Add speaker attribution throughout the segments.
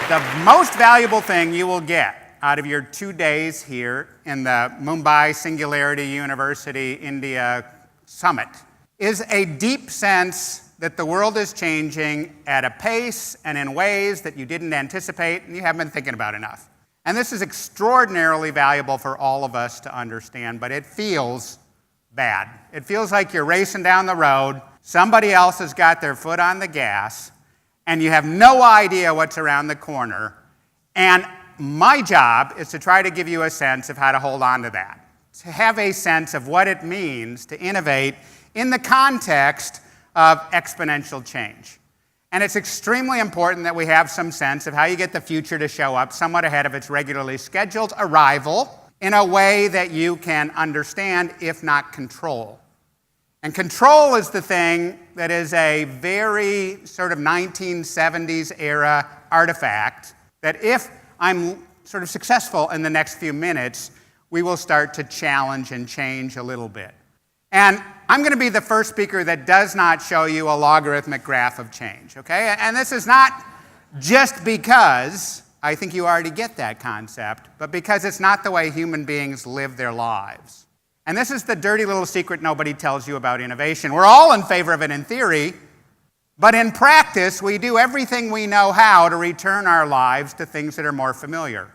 Speaker 1: The most valuable thing you will get out of your 2 days here in the Mumbai Singularity University India Summit is a deep sense that the world is changing at a pace and in ways that you didn't anticipate and you haven't been thinking about enough. And this is extraordinarily valuable for all of us to understand, but it feels bad. It feels like you're racing down the road, somebody else has got their foot on the gas, and you have no idea what's around the corner. And my job is to try to give you a sense of how to hold on to that, to have a sense of what it means to innovate in the context of exponential change. And it's extremely important that we have some sense of how you get the future to show up somewhat ahead of its regularly scheduled arrival in a way that you can understand, if not control. And control is the thing that is a very sort of 1970s era artifact that if I'm sort of successful in the next few minutes, we will start to challenge and change a little bit. And I'm going to be the first speaker that does not show you a logarithmic graph of change, okay? And this is not just because I think you already get that concept, but because it's not the way human beings live their lives. And this is the dirty little secret nobody tells you about innovation. We're all in favor of it in theory, but in practice, we do everything we know how to return our lives to things that are more familiar.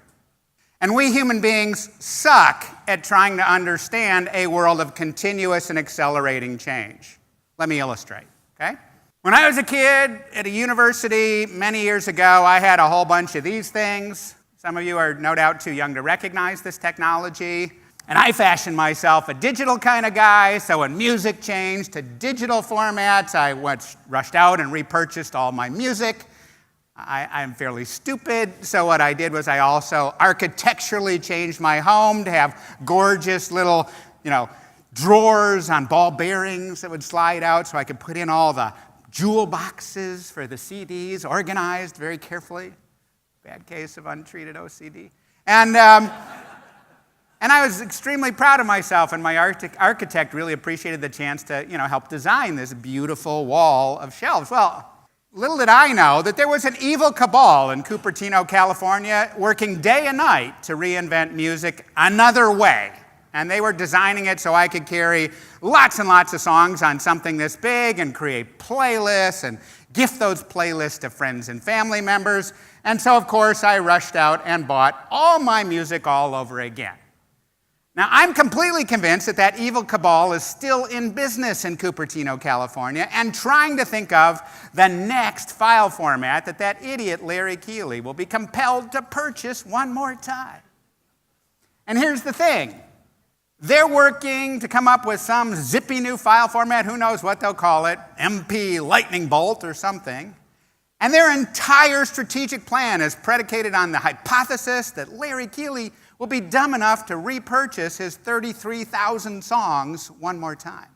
Speaker 1: And we human beings suck at trying to understand a world of continuous and accelerating change. Let me illustrate, okay? When I was a kid at a university many years ago, I had a whole bunch of these things. Some of you are no doubt too young to recognize this technology. And I fashioned myself a digital kind of guy, so when music changed to digital formats, I rushed out and repurchased all my music. I'm fairly stupid, so what I did was I also architecturally changed my home to have gorgeous little, drawers on ball bearings that would slide out so I could put in all the jewel boxes for the CDs, organized very carefully. Bad case of untreated OCD. And I was extremely proud of myself, and my architect really appreciated the chance to, help design this beautiful wall of shelves. Well, little did I know that there was an evil cabal in Cupertino, California, working day and night to reinvent music another way. And they were designing it so I could carry lots and lots of songs on something this big and create playlists and gift those playlists to friends and family members. And so, of course, I rushed out and bought all my music all over again. Now, I'm completely convinced that that evil cabal is still in business in Cupertino, California, and trying to think of the next file format that idiot Larry Keeley will be compelled to purchase one more time. And here's the thing. They're working to come up with some zippy new file format, who knows what they'll call it, MP Lightning Bolt or something. And their entire strategic plan is predicated on the hypothesis that Larry Keeley will be dumb enough to repurchase his 33,000 songs one more time.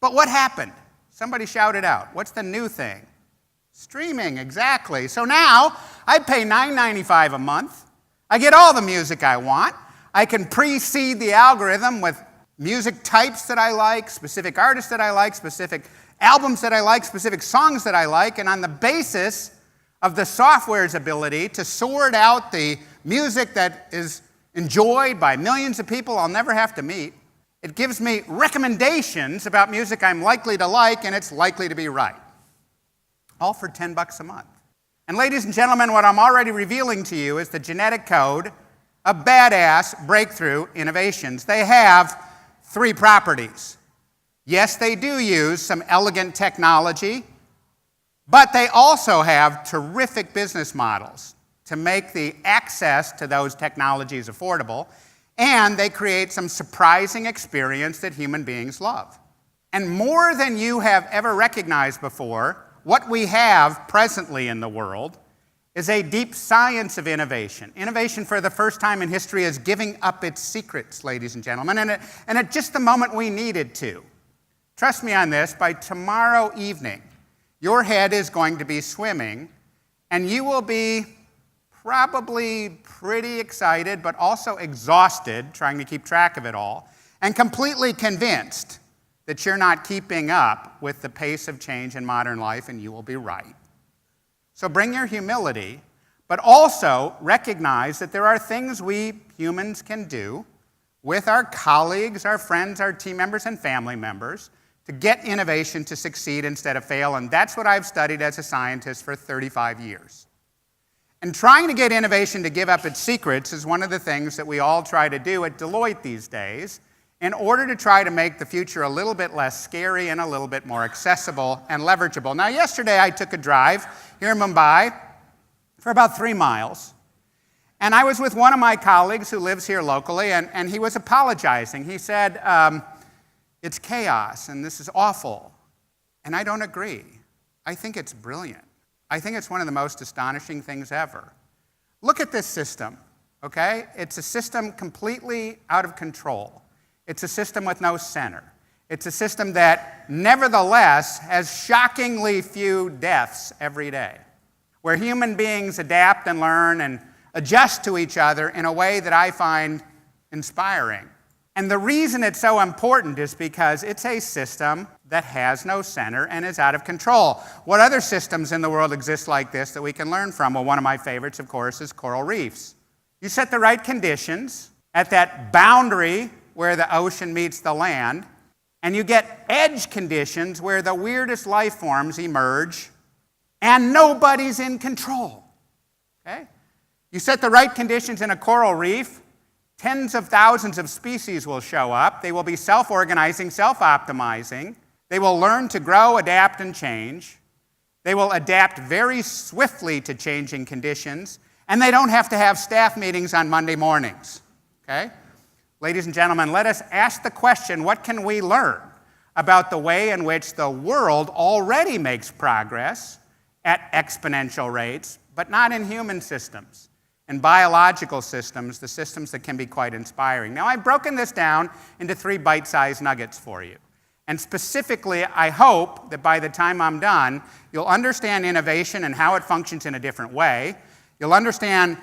Speaker 1: But what happened? Somebody shouted out, what's the new thing? Streaming, exactly. So now I pay $9.95 a month. I get all the music I want. I can pre-seed the algorithm with music types that I like, specific artists that I like, specific albums that I like, specific songs that I like, and on the basis of the software's ability to sort out the music that is enjoyed by millions of people I'll never have to meet, it gives me recommendations about music I'm likely to like, and it's likely to be right. All for $10 a month. And ladies and gentlemen, what I'm already revealing to you is the genetic code of badass breakthrough innovations. They have 3 properties. Yes, they do use some elegant technology, but they also have terrific business models to make the access to those technologies affordable, and they create some surprising experience that human beings love. And more than you have ever recognized before, what we have presently in the world is a deep science of innovation. Innovation for the first time in history is giving up its secrets, ladies and gentlemen, and at just the moment we needed to. Trust me on this, by tomorrow evening, your head is going to be swimming, and you will be probably pretty excited, but also exhausted, trying to keep track of it all, and completely convinced that you're not keeping up with the pace of change in modern life, and you will be right. So bring your humility, but also recognize that there are things we humans can do with our colleagues, our friends, our team members, and family members to get innovation to succeed instead of fail, and that's what I've studied as a scientist for 35 years. And trying to get innovation to give up its secrets is one of the things that we all try to do at Deloitte these days in order to try to make the future a little bit less scary and a little bit more accessible and leverageable. Now, yesterday I took a drive here in Mumbai for about 3 miles. And I was with one of my colleagues who lives here locally, and he was apologizing. He said, it's chaos, and this is awful. And I don't agree. I think it's brilliant. I think it's one of the most astonishing things ever. Look at this system, okay? It's a system completely out of control. It's a system with no center. It's a system that, nevertheless, has shockingly few deaths every day, where human beings adapt and learn and adjust to each other in a way that I find inspiring. And the reason it's so important is because it's a system that has no center and is out of control. What other systems in the world exist like this that we can learn from? Well, one of my favorites, of course, is coral reefs. You set the right conditions at that boundary where the ocean meets the land, and you get edge conditions where the weirdest life forms emerge, and nobody's in control. Okay? You set the right conditions in a coral reef, tens of thousands of species will show up. They will be self-organizing, self-optimizing. They will learn to grow, adapt, and change. They will adapt very swiftly to changing conditions, and they don't have to have staff meetings on Monday mornings. Okay? Ladies and gentlemen, let us ask the question, what can we learn about the way in which the world already makes progress at exponential rates, but not in human systems? And biological systems, the systems that can be quite inspiring. Now, I've broken this down into 3 bite-sized nuggets for you. And specifically, I hope that by the time I'm done, you'll understand innovation and how it functions in a different way. You'll understand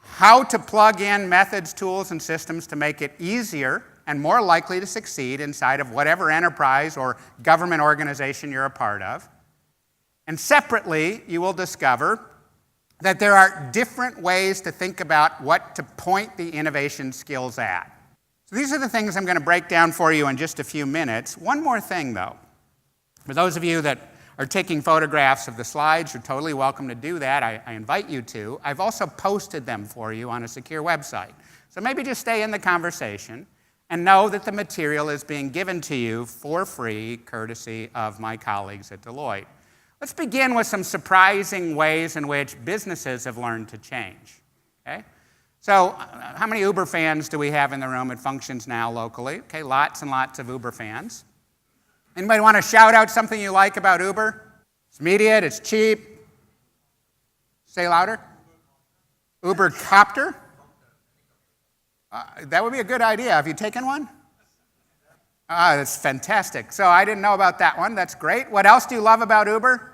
Speaker 1: how to plug in methods, tools, and systems to make it easier and more likely to succeed inside of whatever enterprise or government organization you're a part of. And separately, you will discover that there are different ways to think about what to point the innovation skills at. So these are the things I'm going to break down for you in just a few minutes. One more thing, though. For those of you that are taking photographs of the slides, you're totally welcome to do that. I invite you to. I've also posted them for you on a secure website. So maybe just stay in the conversation and know that the material is being given to you for free, courtesy of my colleagues at Deloitte. Let's begin with some surprising ways in which businesses have learned to change. Okay? So, how many Uber fans do we have in the room? It functions now locally. Okay, lots and lots of Uber fans. Anybody want to shout out something you like about Uber? It's immediate, it's cheap. Say louder. Uber Copter? That would be a good idea. Have you taken one? That's fantastic. So I didn't know about that one. That's great. What else do you love about Uber?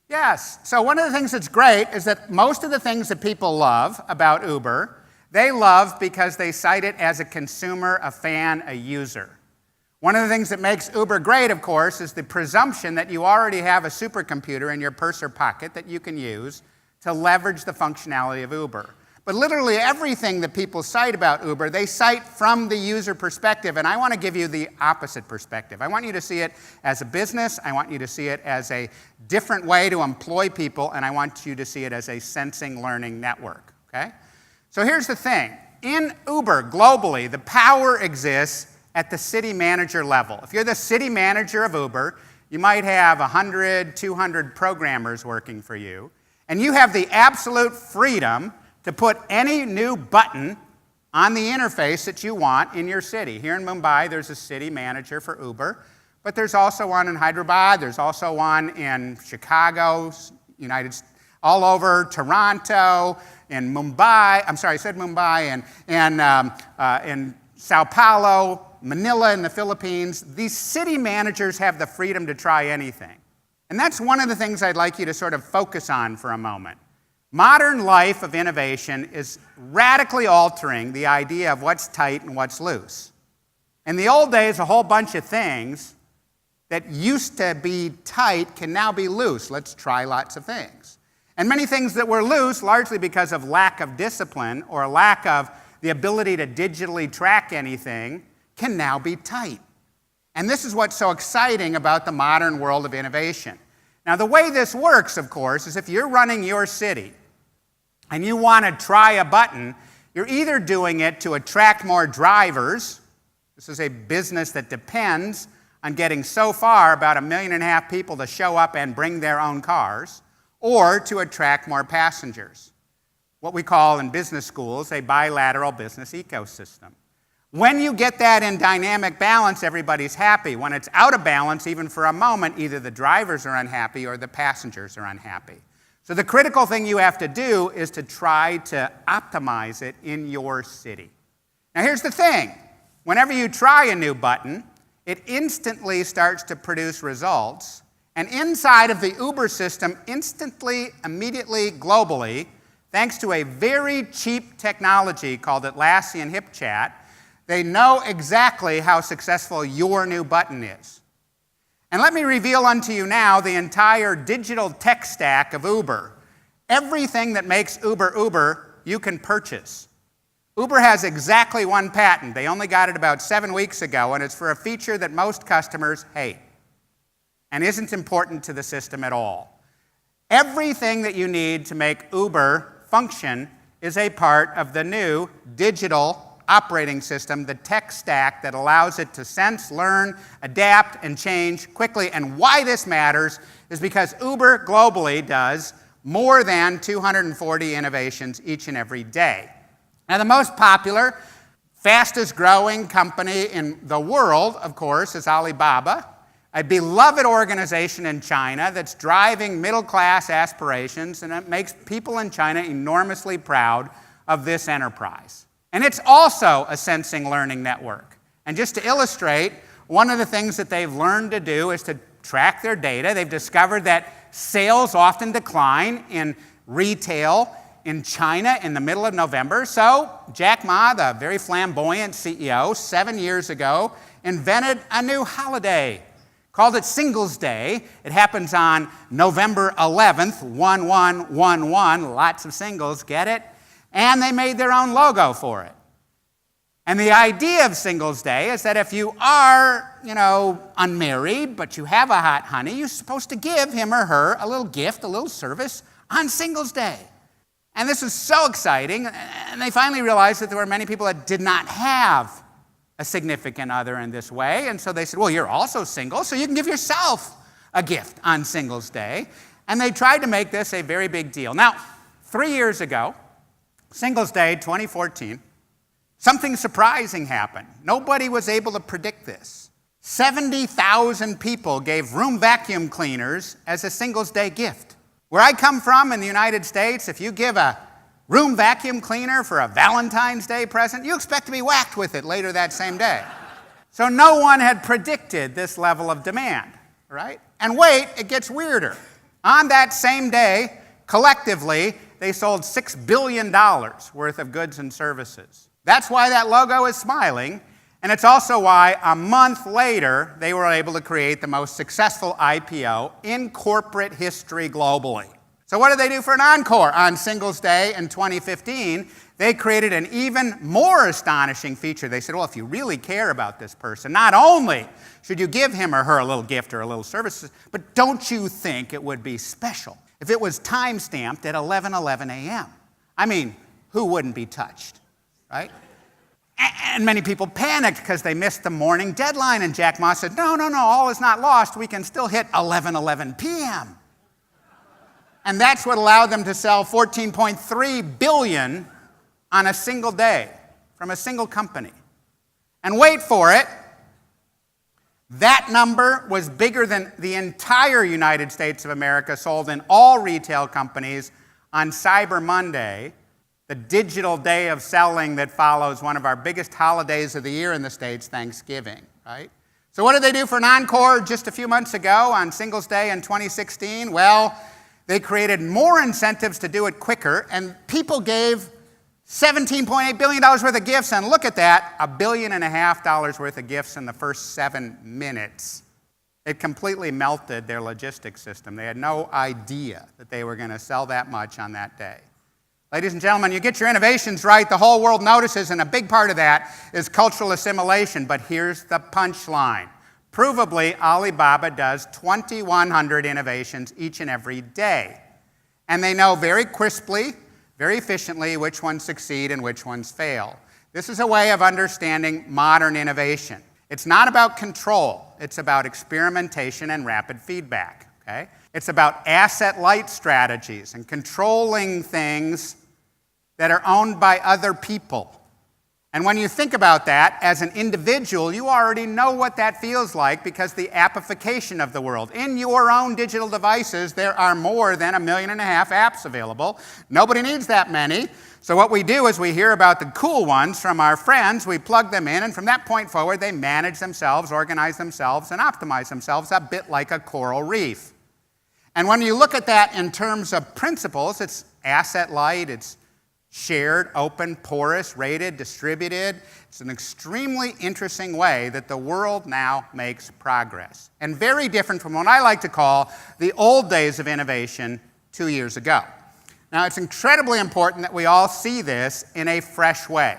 Speaker 1: Yes. So one of the things that's great is that most of the things that people love about Uber, they love because they cite it as a consumer, a fan, a user. One of the things that makes Uber great, of course, is the presumption that you already have a supercomputer in your purse or pocket that you can use to leverage the functionality of Uber. But literally everything that people cite about Uber, they cite from the user perspective, and I want to give you the opposite perspective. I want you to see it as a business, I want you to see it as a different way to employ people, and I want you to see it as a sensing learning network, okay? So here's the thing. In Uber, globally, the power exists at the city manager level. If you're the city manager of Uber, you might have 100, 200 programmers working for you, and you have the absolute freedom to put any new button on the interface that you want in your city. Here in Mumbai, there's a city manager for Uber, but there's also one in Hyderabad, there's also one in Chicago, all over Toronto, in Mumbai, I'm sorry, I said Mumbai, in Sao Paulo, Manila in the Philippines. These city managers have the freedom to try anything. And that's one of the things I'd like you to sort of focus on for a moment. Modern life of innovation is radically altering the idea of what's tight and what's loose. In the old days, a whole bunch of things that used to be tight can now be loose. Let's try lots of things. And many things that were loose, largely because of lack of discipline or lack of the ability to digitally track anything, can now be tight. And this is what's so exciting about the modern world of innovation. Now, the way this works, of course, is if you're running your city and you want to try a button, you're either doing it to attract more drivers. This is a business that depends on getting so far about 1.5 million people to show up and bring their own cars, or to attract more passengers. What we call in business schools a bilateral business ecosystem. When you get that in dynamic balance, everybody's happy. When it's out of balance, even for a moment, either the drivers are unhappy or the passengers are unhappy. So the critical thing you have to do is to try to optimize it in your city. Now here's the thing. Whenever you try a new button, it instantly starts to produce results. And inside of the Uber system, instantly, immediately, globally, thanks to a very cheap technology called Atlassian HipChat, they know exactly how successful your new button is. And let me reveal unto you now the entire digital tech stack of Uber. Everything that makes Uber Uber, you can purchase. Uber has exactly one patent. They only got it about 7 weeks ago, and it's for a feature that most customers hate and isn't important to the system at all. Everything that you need to make Uber function is a part of the new digital operating system, the tech stack that allows it to sense, learn, adapt, and change quickly. And why this matters is because Uber globally does more than 240 innovations each and every day. Now, the most popular, fastest growing company in the world, of course, is Alibaba, a beloved organization in China that's driving middle-class aspirations, and it makes people in China enormously proud of this enterprise. And it's also a sensing learning network. And just to illustrate, one of the things that they've learned to do is to track their data. They've discovered that sales often decline in retail in China in the middle of November. So Jack Ma, the very flamboyant CEO, 7 years ago, invented a new holiday, called it Singles Day. It happens on November 11th, 1111, lots of singles, get it? And they made their own logo for it. And the idea of Singles Day is that if you are, unmarried, but you have a hot honey, you're supposed to give him or her a little gift, a little service on Singles Day. And this is so exciting, and they finally realized that there were many people that did not have a significant other in this way, and so they said, well, you're also single, so you can give yourself a gift on Singles Day. And they tried to make this a very big deal. Now, 3 years ago, Singles Day 2014, something surprising happened. Nobody was able to predict this. 70,000 people gave room vacuum cleaners as a Singles Day gift. Where I come from in the United States, if you give a room vacuum cleaner for a Valentine's Day present, you expect to be whacked with it later that same day. So no one had predicted this level of demand, right? And wait, it gets weirder. On that same day, collectively, they sold $6 billion worth of goods and services. That's why that logo is smiling, and it's also why a month later, they were able to create the most successful IPO in corporate history globally. So what did they do for an encore on Singles Day in 2015? They created an even more astonishing feature. They said, well, if you really care about this person, not only should you give him or her a little gift or a little service, but don't you think it would be special if it was time-stamped at 11:11 a.m.? I mean, who wouldn't be touched, right? And many people panicked because they missed the morning deadline, and Jack Ma said, no, all is not lost. We can still hit 11:11 p.m. And that's what allowed them to sell $14.3 billion on a single day from a single company. And wait for it, that number was bigger than the entire United States of America sold in all retail companies on Cyber Monday, the digital day of selling that follows one of our biggest holidays of the year in the States, Thanksgiving, right? So what did they do for an encore just a few months ago on Singles Day in 2016? Well, they created more incentives to do it quicker, and people gave $17.8 billion worth of gifts, and look at that, $1.5 billion worth of gifts in the first 7 minutes. It completely melted their logistics system. They had no idea that they were going to sell that much on that day. Ladies and gentlemen, you get your innovations right, the whole world notices, and a big part of that is cultural assimilation. But here's the punchline. Provably, Alibaba does 2,100 innovations each and every day. And they know very crisply, very efficiently, which ones succeed and which ones fail. This is a way of understanding modern innovation. It's not about control. It's about experimentation and rapid feedback. Okay? It's about asset-light strategies and controlling things that are owned by other people. And when you think about that, as an individual, you already know what that feels like because the appification of the world. In your own digital devices, there are more than 1.5 million apps available. Nobody needs that many. So what we do is we hear about the cool ones from our friends, we plug them in, and from that point forward, they manage themselves, organize themselves, and optimize themselves a bit like a coral reef. And when you look at that in terms of principles, it's asset-light, it's shared, open, porous, rated, distributed. It's an extremely interesting way that the world now makes progress. And very different from what I like to call the old days of innovation 2 years ago. Now, it's incredibly important that we all see this in a fresh way.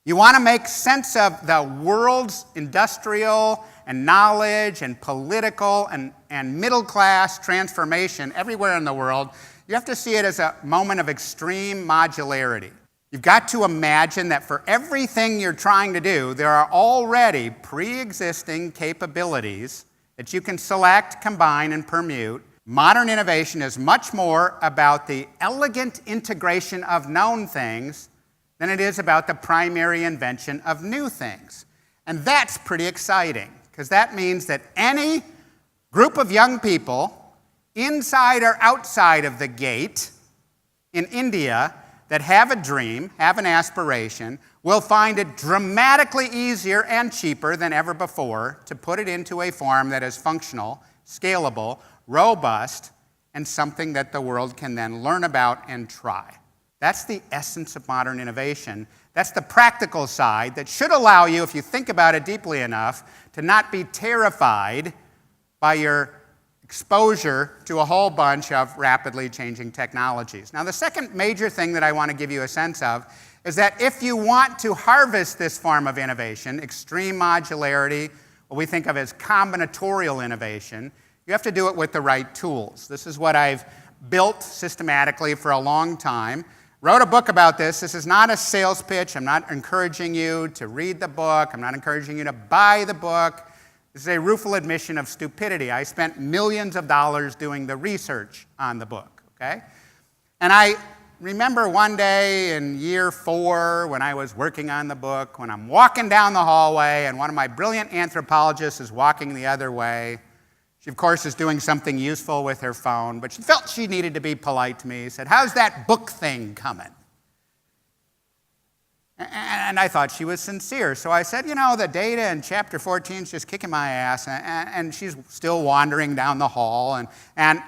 Speaker 1: You want to make sense of the world's industrial and knowledge and political and middle-class transformation everywhere in the world. You have to see it as a moment of extreme modularity. You've got to imagine that for everything you're trying to do, there are already pre-existing capabilities that you can select, combine, and permute. Modern innovation is much more about the elegant integration of known things than it is about the primary invention of new things. And that's pretty exciting, because that means that any group of young people inside or outside of the gate in India that have a dream, have an aspiration, will find it dramatically easier and cheaper than ever before to put it into a form that is functional, scalable, robust, and something that the world can then learn about and try. That's the essence of modern innovation. That's the practical side that should allow you, if you think about it deeply enough, to not be terrified by your exposure to a whole bunch of rapidly changing technologies. Now, the second major thing that I want to give you a sense of is that if you want to harvest this form of innovation, extreme modularity, what we think of as combinatorial innovation, you have to do it with the right tools. This is what I've built systematically for a long time. Wrote a book about this. This is not a sales pitch. I'm not encouraging you to read the book. I'm not encouraging you to buy the book. This is a rueful admission of stupidity. I spent millions of dollars doing the research on the book, okay? And I remember one day in year 4 when I was working on the book, when I'm walking down the hallway and one of my brilliant anthropologists is walking the other way. She, of course, is doing something useful with her phone, but she felt she needed to be polite to me. She said, "How's that book thing coming?" And I thought she was sincere. So I said, the data in chapter 14 is just kicking my ass. And she's still wandering down the hall. And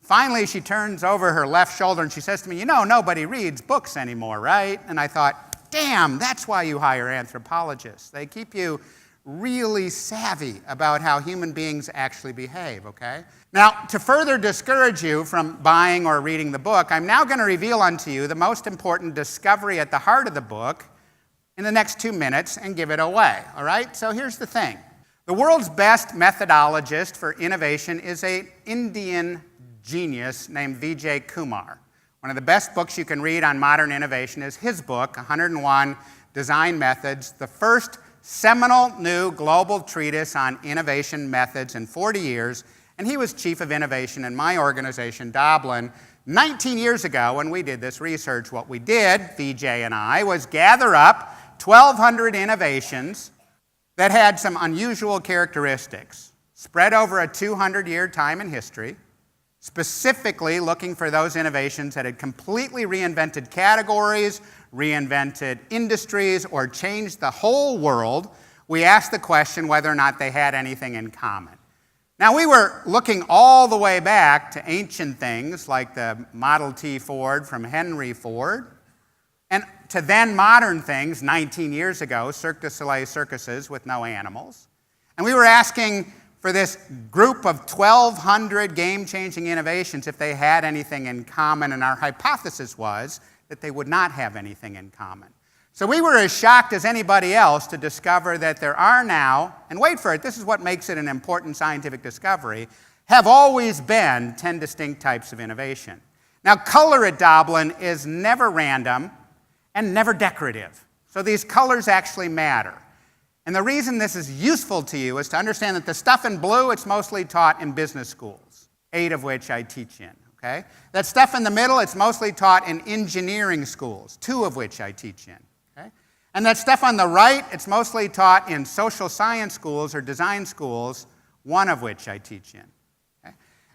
Speaker 1: finally, she turns over her left shoulder and she says to me, nobody reads books anymore, right? And I thought, damn, that's why you hire anthropologists. They keep you really savvy about how human beings actually behave, okay? Now, to further discourage you from buying or reading the book, I'm now going to reveal unto you the most important discovery at the heart of the book in the next 2 minutes and give it away, all right? So here's the thing. The world's best methodologist for innovation is an Indian genius named Vijay Kumar. One of the best books you can read on modern innovation is his book, 101 Design Methods, the first seminal new global treatise on innovation methods in 40 years, and he was chief of innovation in my organization, Doblin, 19 years ago when we did this research. What we did, Vijay and I, was gather up 1,200 innovations that had some unusual characteristics, spread over a 200-year time in history, specifically looking for those innovations that had completely reinvented categories, reinvented industries, or changed the whole world. We asked the question whether or not they had anything in common. Now, we were looking all the way back to ancient things like the Model T Ford from Henry Ford, and to then modern things 19 years ago, Cirque du Soleil circuses with no animals. And we were asking for this group of 1,200 game-changing innovations if they had anything in common, and our hypothesis was that they would not have anything in common. So we were as shocked as anybody else to discover that there are now, and wait for it, this is what makes it an important scientific discovery, have always been 10 distinct types of innovation. Now, color at Doblin is never random and never decorative. So these colors actually matter. And the reason this is useful to you is to understand that the stuff in blue, it's mostly taught in business schools, 8 of which I teach in, okay? That stuff in the middle, it's mostly taught in engineering schools, 2 of which I teach in, okay? And that stuff on the right, it's mostly taught in social science schools or design schools, 1 of which I teach in.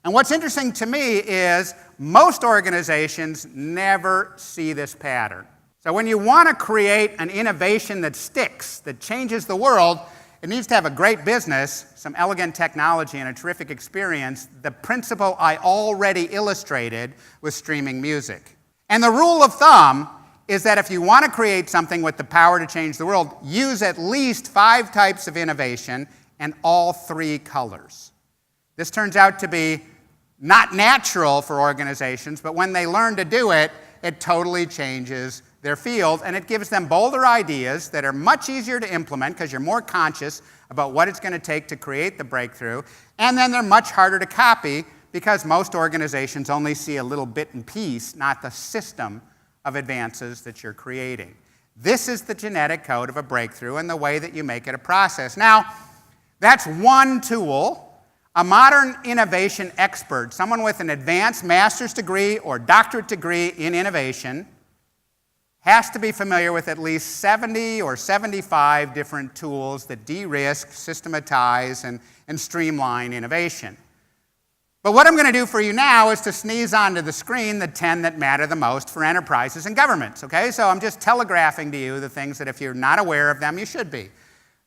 Speaker 1: And what's interesting to me is most organizations never see this pattern. So when you want to create an innovation that sticks, that changes the world, it needs to have a great business, some elegant technology, and a terrific experience, the principle I already illustrated with streaming music. And the rule of thumb is that if you want to create something with the power to change the world, use at least 5 types of innovation and all 3 colors. This turns out to be not natural for organizations, but when they learn to do it, it totally changes their field, and it gives them bolder ideas that are much easier to implement because you're more conscious about what it's going to take to create the breakthrough, and then they're much harder to copy because most organizations only see a little bit and piece, not the system of advances that you're creating. This is the genetic code of a breakthrough and the way that you make it a process. Now, that's one tool. A modern innovation expert, someone with an advanced master's degree or doctorate degree in innovation, has to be familiar with at least 70 or 75 different tools that de-risk, systematize, and streamline innovation. But what I'm going to do for you now is to sneeze onto the screen the 10 that matter the most for enterprises and governments, okay? So I'm just telegraphing to you the things that if you're not aware of them, you should be.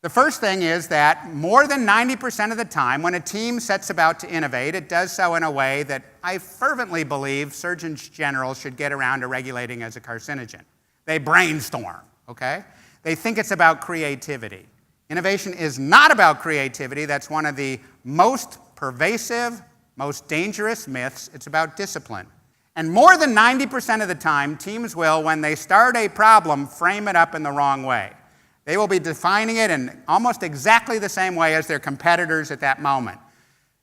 Speaker 1: The first thing is that more than 90% of the time when a team sets about to innovate, it does so in a way that I fervently believe surgeons general should get around to regulating as a carcinogen. They brainstorm, okay? They think it's about creativity. Innovation is not about creativity. That's one of the most pervasive, most dangerous myths. It's about discipline. And more than 90% of the time, teams will, when they start a problem, frame it up in the wrong way. They will be defining it in almost exactly the same way as their competitors at that moment.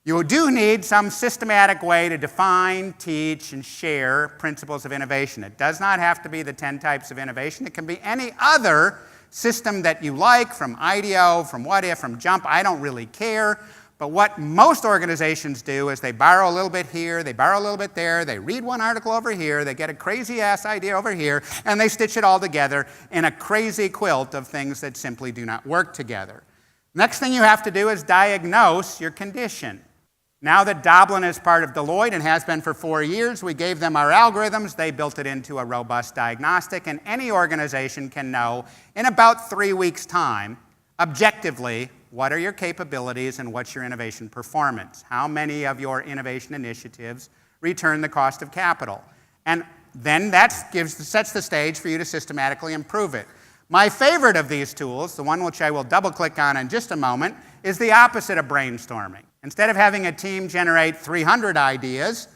Speaker 1: You do need some systematic way to define, teach, and share principles of innovation. It does not have to be the 10 types of innovation. It can be any other system that you like, from IDEO, from What If, from Jump. I don't really care. But what most organizations do is they borrow a little bit here, they borrow a little bit there, they read one article over here, they get a crazy-ass idea over here, and they stitch it all together in a crazy quilt of things that simply do not work together. Next thing you have to do is diagnose your condition. Now that Doblin is part of Deloitte and has been for 4 years, we gave them our algorithms, they built it into a robust diagnostic, and any organization can know in about 3 weeks' time, objectively, what are your capabilities and what's your innovation performance? How many of your innovation initiatives return the cost of capital? And then that sets the stage for you to systematically improve it. My favorite of these tools, the one which I will double-click on in just a moment, is the opposite of brainstorming. Instead of having a team generate 300 ideas,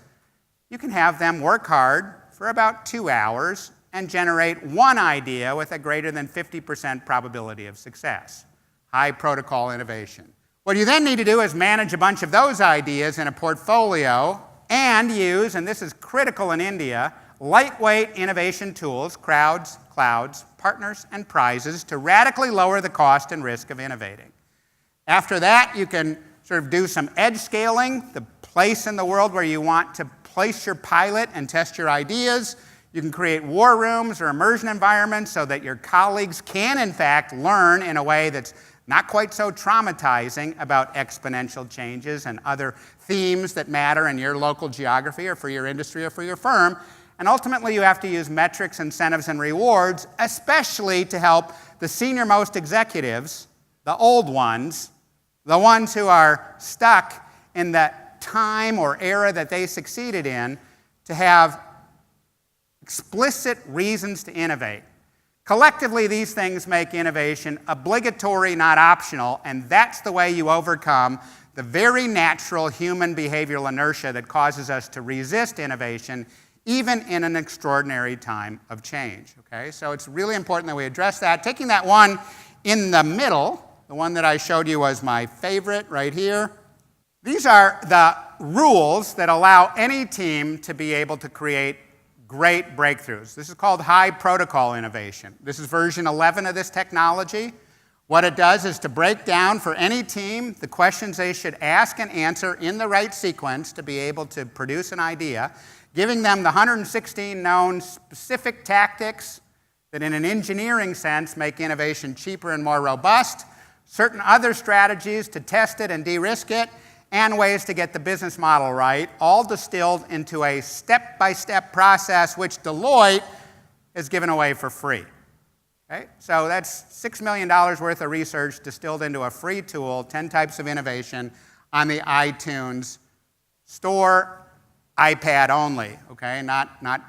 Speaker 1: you can have them work hard for about 2 hours and generate 1 idea with a greater than 50% probability of success. High protocol innovation. What you then need to do is manage a bunch of those ideas in a portfolio and use, and this is critical in India, lightweight innovation tools, crowds, clouds, partners, and prizes to radically lower the cost and risk of innovating. After that, you can sort of do some edge scaling, the place in the world where you want to place your pilot and test your ideas. You can create war rooms or immersion environments so that your colleagues can, in fact, learn in a way that's not quite so traumatizing about exponential changes and other themes that matter in your local geography or for your industry or for your firm. And ultimately, you have to use metrics, incentives, and rewards, especially to help the senior-most executives, the old ones, the ones who are stuck in that time or era that they succeeded in, to have explicit reasons to innovate. Collectively, these things make innovation obligatory, not optional, and that's the way you overcome the very natural human behavioral inertia that causes us to resist innovation even in an extraordinary time of change, okay? So it's really important that we address that. Taking that one in the middle, the one that I showed you was my favorite right here. These are the rules that allow any team to be able to create great breakthroughs. This is called high protocol innovation. This is version 11 of this technology. What it does is to break down for any team the questions they should ask and answer in the right sequence to be able to produce an idea, giving them the 116 known specific tactics that in an engineering sense make innovation cheaper and more robust, certain other strategies to test it and de-risk it, and ways to get the business model right, all distilled into a step-by-step process which Deloitte has given away for free. Okay? So that's $6 million worth of research distilled into a free tool, 10 types of innovation, on the iTunes store, iPad only, okay?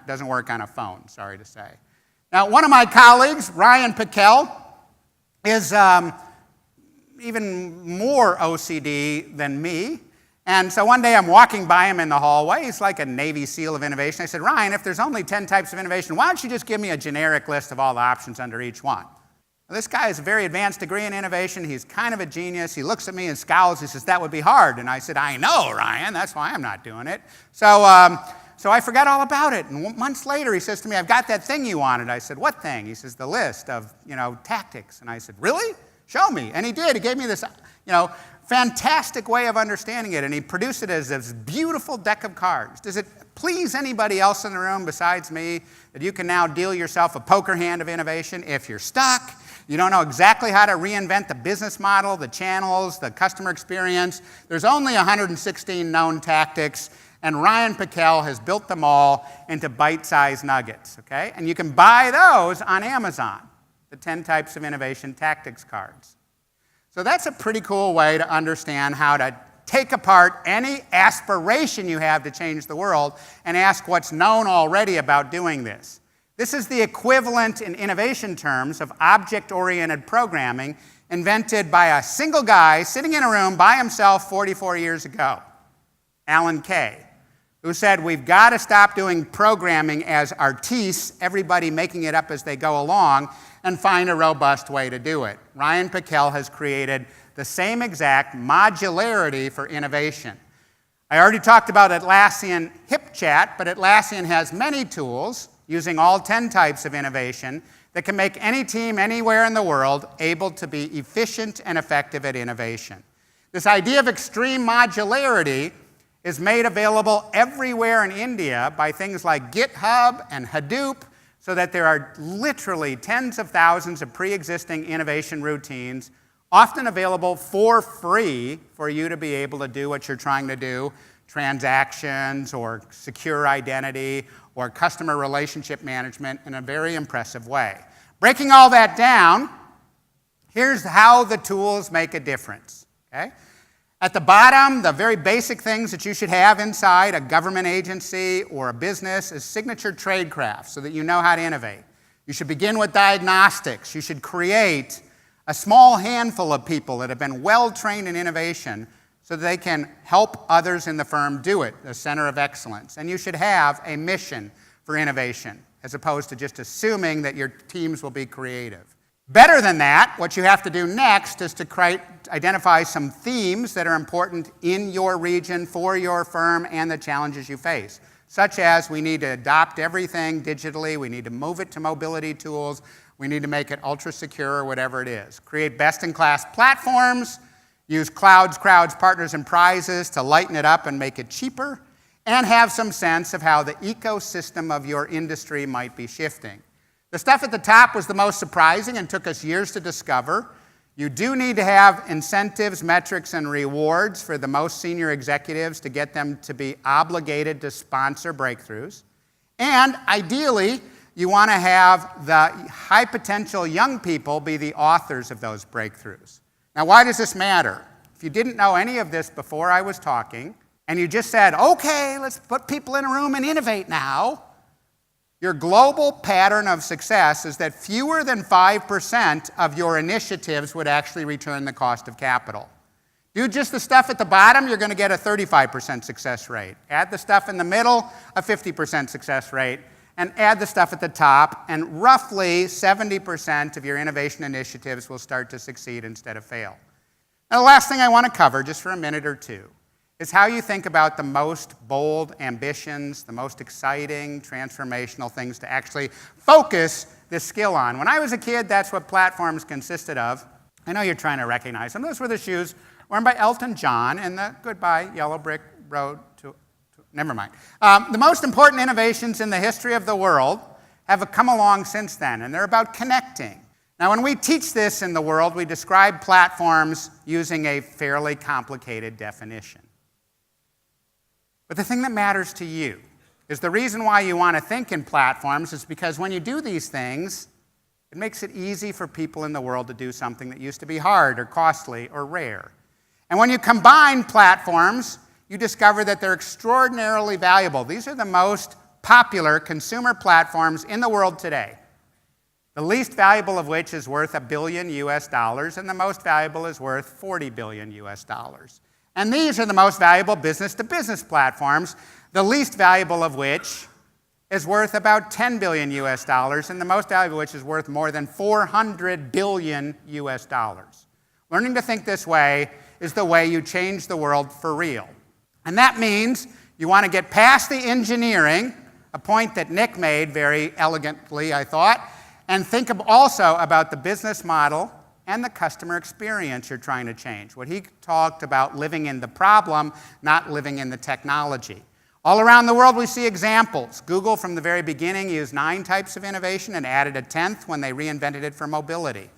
Speaker 1: Doesn't work on a phone, sorry to say. Now, one of my colleagues, Ryan Pickell, is even more OCD than me. And so one day I'm walking by him in the hallway. He's like a Navy SEAL of innovation. I said, Ryan, if there's only 10 types of innovation, why don't you just give me a generic list of all the options under each one? Well, this guy has a very advanced degree in innovation. He's kind of a genius. He looks at me and scowls. He says, that would be hard. And I said, I know, Ryan. That's why I'm not doing it. So I forgot all about it. And months later, he says to me, I've got that thing you wanted. I said, what thing? He says, the list of, tactics. And I said, really? Show me. And he did. He gave me this, fantastic way of understanding it. And he produced it as this beautiful deck of cards. Does it please anybody else in the room besides me that you can now deal yourself a poker hand of innovation if you're stuck? You don't know exactly how to reinvent the business model, the channels, the customer experience. There's only 116 known tactics, and Ryan Pickell has built them all into bite-sized nuggets, okay? And you can buy those on Amazon, the 10 types of innovation tactics cards. So that's a pretty cool way to understand how to take apart any aspiration you have to change the world and ask what's known already about doing this. This is the equivalent in innovation terms of object-oriented programming invented by a single guy sitting in a room by himself 44 years ago, Alan Kay, who said we've got to stop doing programming as artistes, everybody making it up as they go along, and find a robust way to do it. Ryan Pickell has created the same exact modularity for innovation. I already talked about Atlassian HipChat, but Atlassian has many tools using all 10 types of innovation that can make any team anywhere in the world able to be efficient and effective at innovation. This idea of extreme modularity is made available everywhere in India by things like GitHub and Hadoop, so that there are literally tens of thousands of pre-existing innovation routines, often available for free for you to be able to do what you're trying to do, transactions or secure identity or customer relationship management in a very impressive way. Breaking all that down, here's how the tools make a difference, okay? At the bottom, the very basic things that you should have inside a government agency or a business is signature tradecraft so that you know how to innovate. You should begin with diagnostics. You should create a small handful of people that have been well-trained in innovation so that they can help others in the firm do it, the center of excellence. And you should have a mission for innovation as opposed to just assuming that your teams will be creative. Better than that, what you have to do next is to identify some themes that are important in your region, for your firm, and the challenges you face, such as we need to adopt everything digitally, we need to move it to mobility tools, we need to make it ultra-secure or whatever it is. Create best-in-class platforms, use clouds, crowds, partners, and prizes to lighten it up and make it cheaper, and have some sense of how the ecosystem of your industry might be shifting. The stuff at the top was the most surprising and took us years to discover. You do need to have incentives, metrics, and rewards for the most senior executives to get them to be obligated to sponsor breakthroughs. And ideally, you want to have the high potential young people be the authors of those breakthroughs. Now, why does this matter? If you didn't know any of this before I was talking, and you just said, okay, let's put people in a room and innovate now, your global pattern of success is that fewer than 5% of your initiatives would actually return the cost of capital. Do just the stuff at the bottom, you're going to get a 35% success rate. Add the stuff in the middle, a 50% success rate. And add the stuff at the top, and roughly 70% of your innovation initiatives will start to succeed instead of fail. Now, the last thing I want to cover, just for a minute or two, is how you think about the most bold ambitions, the most exciting, transformational things to actually focus this skill on. When I was a kid, that's what platforms consisted of. I know you're trying to recognize them. Those were the shoes worn by Elton John in the Goodbye Yellow Brick Road to never mind. The most important innovations in the history of the world have come along since then, and they're about connecting. Now, when we teach this in the world, we describe platforms using a fairly complicated definition. But the thing that matters to you is the reason why you want to think in platforms is because when you do these things, it makes it easy for people in the world to do something that used to be hard or costly or rare. And when you combine platforms, you discover that they're extraordinarily valuable. These are the most popular consumer platforms in the world today. The least valuable of which is worth $1 billion US, and the most valuable is worth $40 billion US. And these are the most valuable business-to-business platforms, the least valuable of which is worth about $10 billion US, and the most valuable of which is worth more than $400 billion US. Learning to think this way is the way you change the world for real. And that means you want to get past the engineering, a point that Nick made very elegantly, I thought, and think also about the business model and the customer experience you're trying to change. What he talked about living in the problem, not living in the technology. All around the world we see examples. Google from the very beginning used 9 types of innovation and added a 10th when they reinvented it for mobility.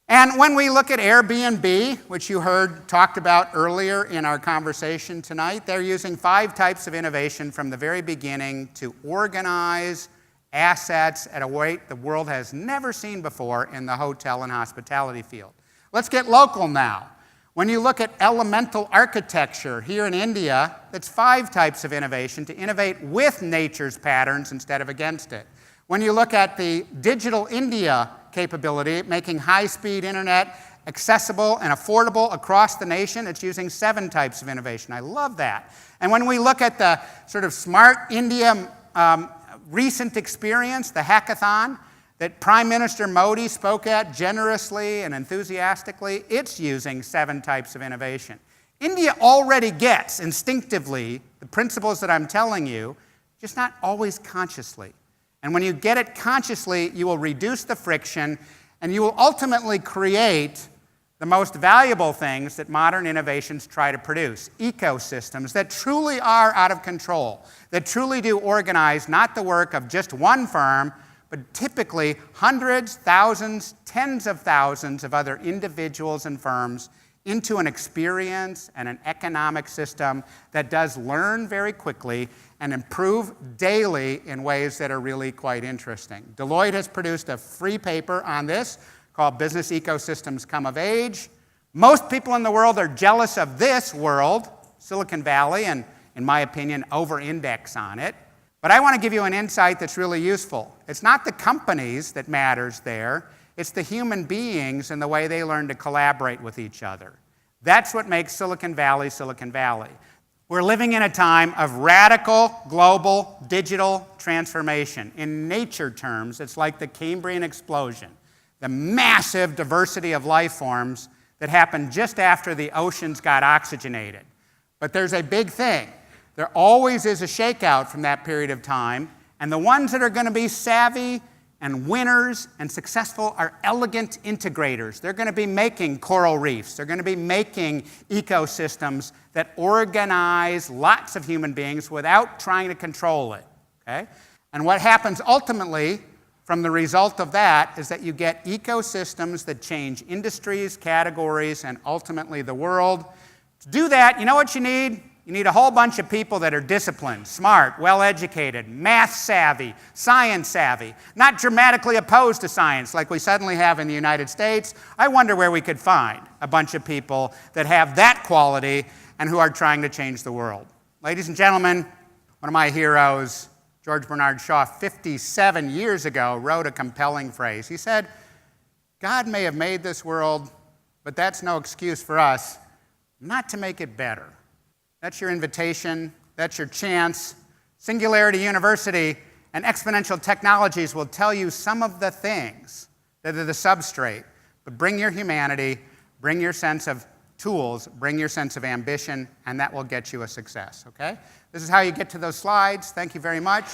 Speaker 1: And when we look at Airbnb, which you heard talked about earlier in our conversation tonight, they're using 5 types of innovation from the very beginning to organize assets at a rate the world has never seen before in the hotel and hospitality field. Let's get local now. When you look at elemental architecture here in India, that's 5 types of innovation to innovate with nature's patterns instead of against it. When you look at the Digital India capability, making high-speed internet accessible and affordable across the nation, it's using 7 types of innovation. I love that. And when we look at the sort of Smart India recent experience, the hackathon that Prime Minister Modi spoke at generously and enthusiastically, it's using 7 types of innovation. India already gets instinctively the principles that I'm telling you, just not always consciously. And when you get it consciously, you will reduce the friction, and you will ultimately create the most valuable things that modern innovations try to produce. Ecosystems that truly are out of control, that truly do organize not the work of just one firm, but typically hundreds, thousands, tens of thousands of other individuals and firms into an experience and an economic system that does learn very quickly and improve daily in ways that are really quite interesting. Deloitte has produced a free paper on this called Business Ecosystems Come of Age. Most people in the world are jealous of this world, Silicon Valley, and in my opinion, over-index on it. But I want to give you an insight that's really useful. It's not the companies that matters there. It's the human beings and the way they learn to collaborate with each other. That's what makes Silicon Valley Silicon Valley. We're living in a time of radical global digital transformation. In nature terms, it's like the Cambrian explosion, the massive diversity of life forms that happened just after the oceans got oxygenated. But there's a big thing. There always is a shakeout from that period of time, and the ones that are going to be savvy and winners and successful are elegant integrators. They're going to be making coral reefs. They're going to be making ecosystems that organize lots of human beings without trying to control it. Okay? And what happens ultimately from the result of that is that you get ecosystems that change industries, categories, and ultimately the world. To do that, you know what you need? You need a whole bunch of people that are disciplined, smart, well-educated, math-savvy, science-savvy, not dramatically opposed to science like we suddenly have in the United States. I wonder where we could find a bunch of people that have that quality and who are trying to change the world. Ladies and gentlemen, one of my heroes, George Bernard Shaw, 57 years ago, wrote a compelling phrase. He said, "God may have made this world, but that's no excuse for us. not to make it better. That's your invitation. That's your chance. Singularity University and exponential technologies will tell you some of the things that are the substrate. But bring your humanity, bring your sense of tools, bring your sense of ambition, and that will get you a success, okay? This is how you get to those slides. Thank you very much.